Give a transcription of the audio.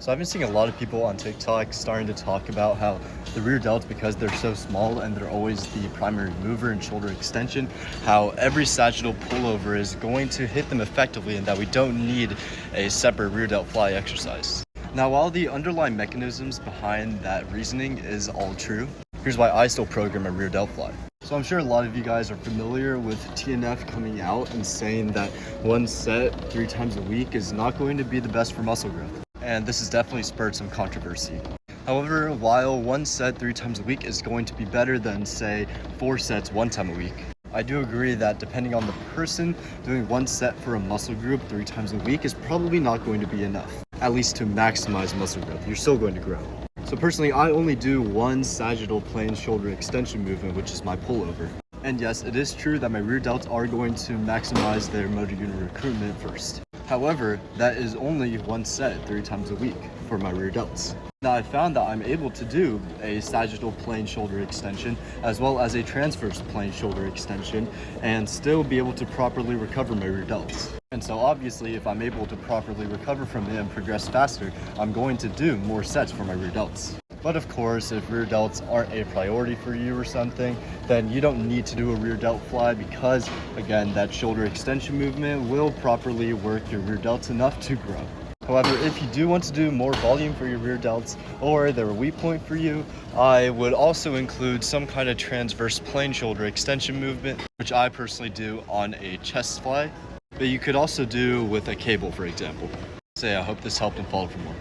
So I've been seeing a lot of people on TikTok starting to talk about how the rear delts, because they're so small and they're always the primary mover and shoulder extension, how every sagittal pullover is going to hit them effectively and that we don't need a separate rear delt fly exercise. Now, while the underlying mechanisms behind that reasoning is all true, here's why I still program a rear delt fly. So I'm sure a lot of you guys are familiar with TNF coming out and saying that one set 3 times a week is not going to be the best for muscle growth. And this has definitely spurred some controversy. However, while one set 3 times a week is going to be better than, say, 4 sets 1 time a week, I do agree that depending on the person, doing 1 set for a muscle group 3 times a week is probably not going to be enough, at least to maximize muscle growth. You're still going to grow. So personally, I only do 1 sagittal plane shoulder extension movement, which is my pullover. And yes, it is true that my rear delts are going to maximize their motor unit recruitment first. However, that is only 1 set 3 times a week for my rear delts. Now, I found that I'm able to do a sagittal plane shoulder extension as well as a transverse plane shoulder extension and still be able to properly recover my rear delts. And so obviously, if I'm able to properly recover from it and progress faster, I'm going to do more sets for my rear delts. But of course, if rear delts aren't a priority for you or something, then you don't need to do a rear delt fly because, again, that shoulder extension movement will properly work your rear delts enough to grow. However, if you do want to do more volume for your rear delts or they're a weak point for you, I would also include some kind of transverse plane shoulder extension movement, which I personally do on a chest fly, but you could also do with a cable, for example. So yeah, I hope this helped and follow for more.